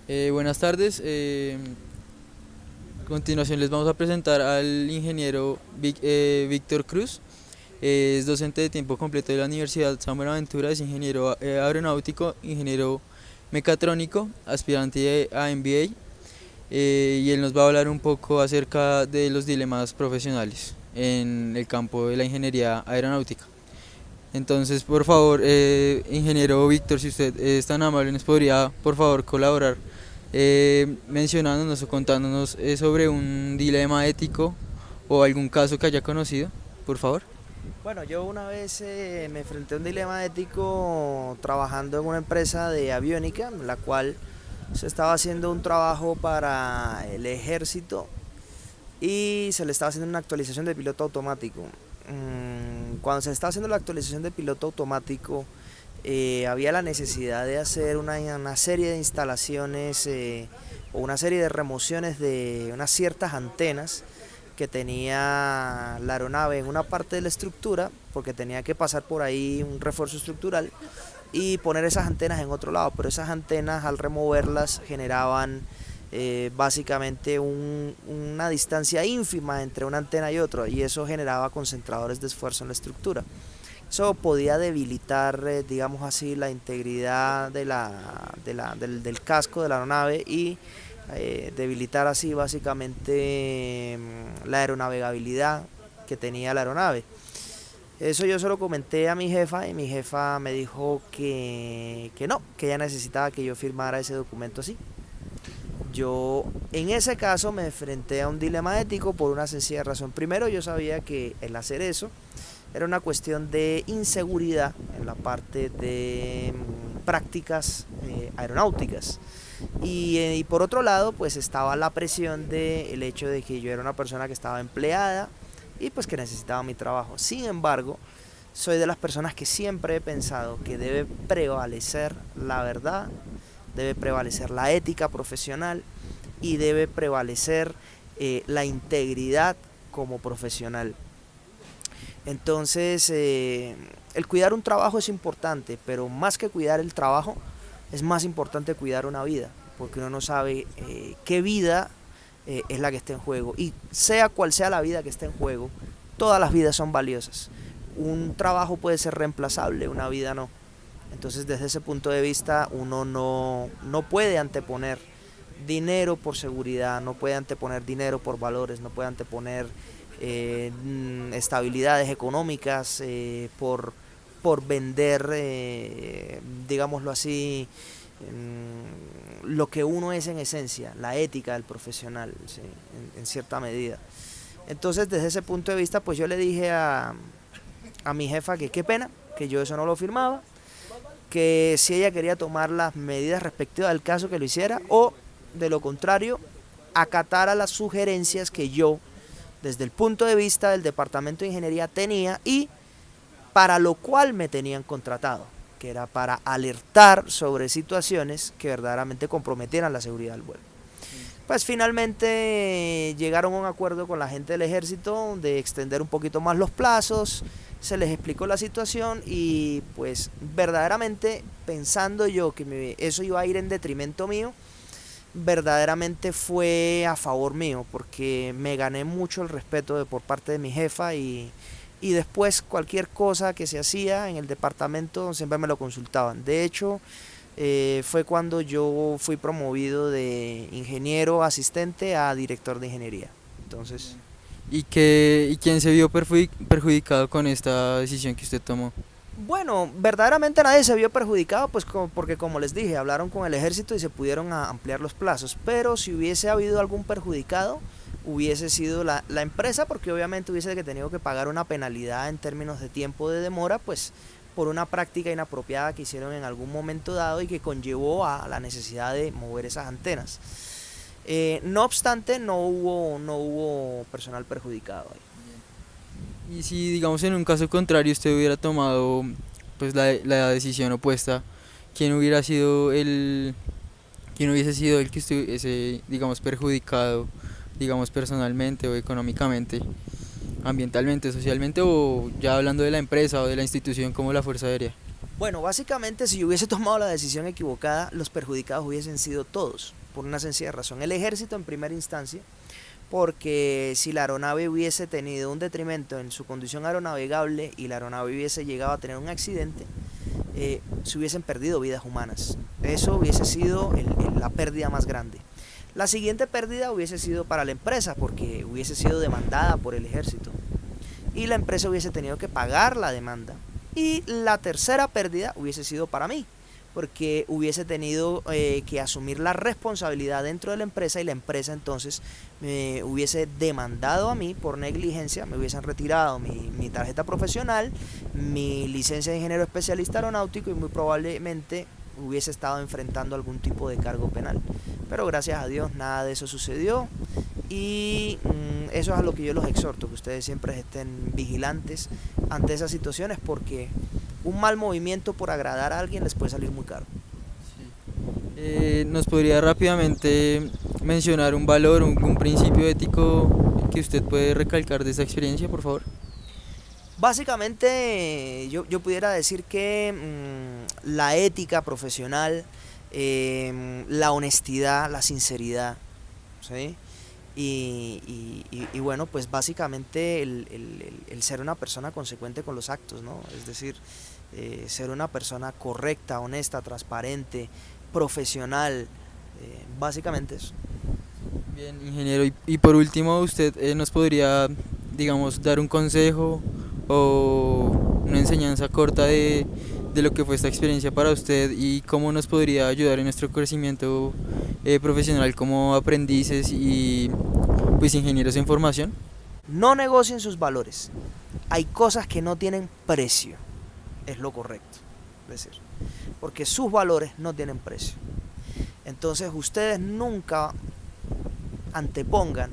Buenas tardes. A continuación les vamos a presentar al ingeniero Víctor Cruz. Es docente de tiempo completo de la Universidad San Buenaventura, es ingeniero aeronáutico, ingeniero mecatrónico, aspirante a MBA, y él nos va a hablar un poco acerca de los dilemas profesionales en el campo de la ingeniería aeronáutica. Entonces, por favor, ingeniero Víctor, si usted es tan amable, nos podría, por favor, colaborar mencionándonos o contándonos sobre un dilema ético o algún caso que haya conocido, por favor. Bueno, yo una vez me enfrenté a un dilema ético trabajando en una empresa de aviónica, en la cual se estaba haciendo un trabajo para el ejército y se le estaba haciendo una actualización de piloto automático. Cuando se estaba haciendo la actualización de piloto automático, había la necesidad de hacer una serie de instalaciones o una serie de remociones de unas ciertas antenas que tenía la aeronave en una parte de la estructura, porque tenía que pasar por ahí un refuerzo estructural y poner esas antenas en otro lado, pero esas antenas al removerlas generaban básicamente una distancia ínfima entre una antena y otra, y eso generaba concentradores de esfuerzo en la estructura. Eso podía debilitar, digamos así, la integridad del casco de la aeronave y debilitar así básicamente la aeronavegabilidad que tenía la aeronave. Eso yo se lo comenté a mi jefa y mi jefa me dijo que no, que ella necesitaba que yo firmara ese documento así. Yo en ese caso me enfrenté a un dilema ético por una sencilla razón. Primero, yo sabía que el hacer eso era una cuestión de inseguridad en la parte de prácticas aeronáuticas. Y por otro lado, pues estaba la presión del hecho de que yo era una persona que estaba empleada y pues que necesitaba mi trabajo. Sin embargo, soy de las personas que siempre he pensado que debe prevalecer la verdad, debe prevalecer la ética profesional y debe prevalecer la integridad como profesional. Entonces, el cuidar un trabajo es importante, pero más que cuidar el trabajo, es más importante cuidar una vida, porque uno no sabe qué vida es la que está en juego. Y sea cual sea la vida que esté en juego, todas las vidas son valiosas. Un trabajo puede ser reemplazable, una vida no. Entonces, desde ese punto de vista, uno no puede anteponer dinero por seguridad, no puede anteponer dinero por valores, no puede anteponer estabilidades económicas por vender, digámoslo así, lo que uno es en esencia, la ética del profesional, ¿sí? En cierta medida. Entonces, desde ese punto de vista, pues yo le dije a mi jefa que qué pena, que yo eso no lo firmaba, que si ella quería tomar las medidas respectivas del caso que lo hiciera, o de lo contrario, acatara las sugerencias que yo, desde el punto de vista del departamento de ingeniería, tenía y para lo cual me tenían contratado, que era para alertar sobre situaciones que verdaderamente comprometieran la seguridad del vuelo. Pues finalmente llegaron a un acuerdo con la gente del ejército de extender un poquito más los plazos, se les explicó la situación y pues verdaderamente pensando yo que eso iba a ir en detrimento mío, verdaderamente fue a favor mío, porque me gané mucho el respeto por parte de mi jefa y después cualquier cosa que se hacía en el departamento siempre me lo consultaban. De hecho, fue cuando yo fui promovido de ingeniero asistente a director de ingeniería. Entonces, ¿Y quién se vio perjudicado con esta decisión que usted tomó? bueno, verdaderamente nadie se vio perjudicado, pues porque como les dije, hablaron con el ejército y se pudieron ampliar los plazos, pero si hubiese habido algún perjudicado, hubiese sido la empresa, porque obviamente hubiese tenido que pagar una penalidad en términos de tiempo de demora, pues por una práctica inapropiada que hicieron en algún momento dado y que conllevó a la necesidad de mover esas antenas. No obstante, no hubo personal perjudicado ahí. Y si, digamos, en un caso contrario usted hubiera tomado pues la decisión opuesta, ¿quién hubiera sido quién hubiese sido el que estuviese, digamos, perjudicado, digamos, personalmente o económicamente, ambientalmente, socialmente, o ya hablando de la empresa o de la institución como la Fuerza Aérea? Bueno, básicamente si yo hubiese tomado la decisión equivocada, los perjudicados hubiesen sido todos. por una sencilla razón. El ejército en primera instancia, porque si la aeronave hubiese tenido un detrimento en su condición aeronavegable y la aeronave hubiese llegado a tener un accidente, se hubiesen perdido vidas humanas. Eso hubiese sido la pérdida más grande. La siguiente pérdida hubiese sido para la empresa, porque hubiese sido demandada por el ejército y la empresa hubiese tenido que pagar la demanda. Y la tercera pérdida hubiese sido para mí, porque hubiese tenido que asumir la responsabilidad dentro de la empresa, y la empresa entonces me hubiese demandado a mí por negligencia, me hubiesen retirado mi tarjeta profesional, mi licencia de ingeniero especialista aeronáutico, y muy probablemente hubiese estado enfrentando algún tipo de cargo penal. Pero gracias a Dios nada de eso sucedió, y eso es a lo que yo los exhorto, que ustedes siempre estén vigilantes ante esas situaciones, porque un mal movimiento por agradar a alguien les puede salir muy caro. ¿Nos podría rápidamente mencionar un valor, un principio ético que usted puede recalcar de esa experiencia, por favor? Básicamente yo pudiera decir que la ética profesional, la honestidad, la sinceridad, ¿sí? Y bueno, pues básicamente el ser una persona consecuente con los actos, ¿no? Es decir, ser una persona correcta, honesta, transparente, profesional, básicamente eso. Bien, ingeniero. Y por último, ¿usted nos podría, digamos, dar un consejo o una enseñanza corta de lo que fue esta experiencia para usted y cómo nos podría ayudar en nuestro crecimiento profesional como aprendices y pues ingenieros en formación? No negocien sus valores. Hay cosas que no tienen precio, es lo correcto decir, porque sus valores no tienen precio. Entonces ustedes nunca antepongan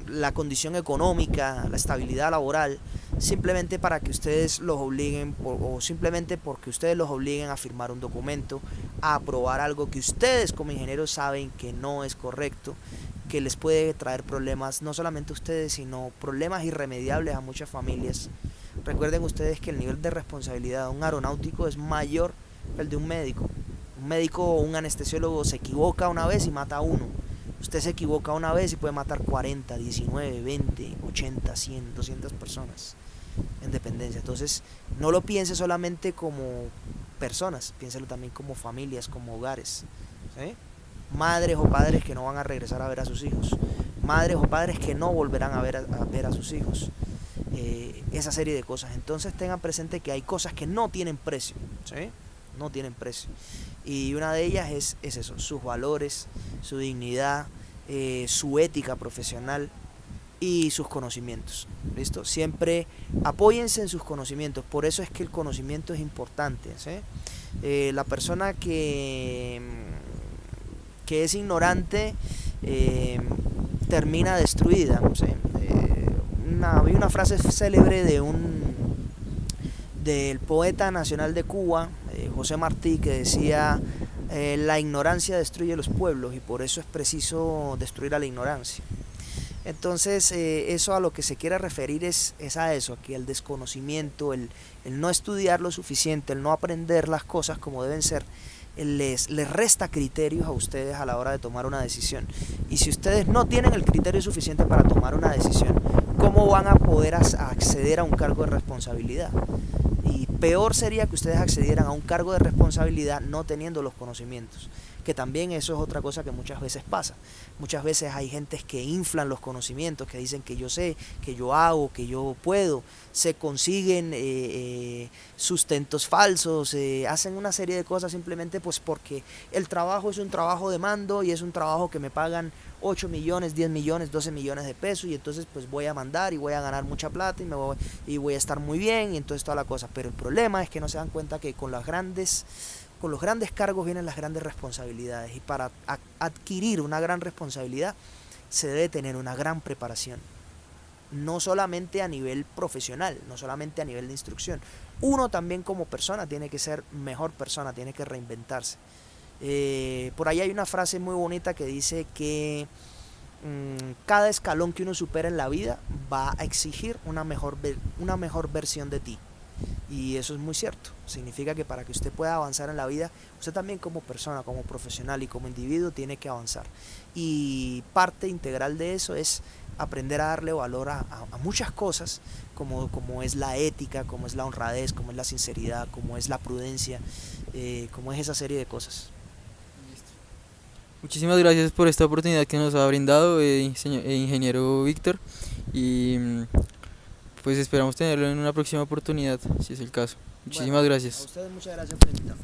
la condición económica, la estabilidad laboral, simplemente para que ustedes los obliguen, o simplemente porque ustedes los obliguen a firmar un documento, a aprobar algo que ustedes como ingenieros saben que no es correcto, que les puede traer problemas, no solamente a ustedes, sino problemas irremediables a muchas familias. Recuerden ustedes que el nivel de responsabilidad de un aeronáutico es mayor que el de un médico. Un médico o un anestesiólogo se equivoca una vez y mata a uno. Usted se equivoca una vez y puede matar 40, 19, 20, 80, 100, 200 personas en dependencia. Entonces, no lo piense solamente como personas, piénselo también como familias, como hogares, ¿sí? Madres o padres que no van a regresar a ver a sus hijos, madres o padres que no volverán a ver a sus hijos, esa serie de cosas. Entonces tengan presente que hay cosas que no tienen precio, ¿sí? No tienen precio, y una de ellas es eso, sus valores, su dignidad, su ética profesional y sus conocimientos. ¿Listo? Siempre apóyense en sus conocimientos, por eso es que el conocimiento es importante, ¿sí? La persona que es ignorante termina destruida, ¿sí? Vi una frase célebre del poeta nacional de Cuba, José Martí, que decía: la ignorancia destruye los pueblos, y por eso es preciso destruir a la ignorancia. Entonces, eso a lo que se quiere referir es a eso, a que el desconocimiento, el no estudiar lo suficiente, el no aprender las cosas como deben ser, les resta criterios a ustedes a la hora de tomar una decisión. Y si ustedes no tienen el criterio suficiente para tomar una decisión, ¿cómo van a poder acceder a un cargo de responsabilidad? Y peor sería que ustedes accedieran a un cargo de responsabilidad no teniendo los conocimientos, que también eso es otra cosa que muchas veces pasa. Muchas veces hay gentes que inflan los conocimientos, que dicen que yo sé, que yo hago, que yo puedo, se consiguen sustentos falsos, hacen una serie de cosas simplemente pues porque el trabajo es un trabajo de mando y es un trabajo que me pagan 8 millones, 10 millones, 12 millones de pesos, y entonces pues voy a mandar y voy a ganar mucha plata y voy a estar muy bien, y entonces toda la cosa. Pero el problema es que no se dan cuenta que con los grandes cargos vienen las grandes responsabilidades, y para adquirir una gran responsabilidad se debe tener una gran preparación, no solamente a nivel profesional, no solamente a nivel de instrucción. Uno también como persona tiene que ser mejor persona, tiene que reinventarse. Por ahí hay una frase muy bonita que dice que cada escalón que uno supera en la vida va a exigir una mejor versión de ti. Y eso es muy cierto. Significa que para que usted pueda avanzar en la vida, usted también como persona, como profesional y como individuo tiene que avanzar. Y parte integral de eso es aprender a darle valor a muchas cosas, como es la ética, como es la honradez, como es la sinceridad, como es la prudencia, como es esa serie de cosas. Muchísimas gracias por esta oportunidad que nos ha brindado, ingeniero Víctor, y pues esperamos tenerlo en una próxima oportunidad, si es el caso. Bueno, Muchísimas a gracias. ustedes muchas gracias por invitarme.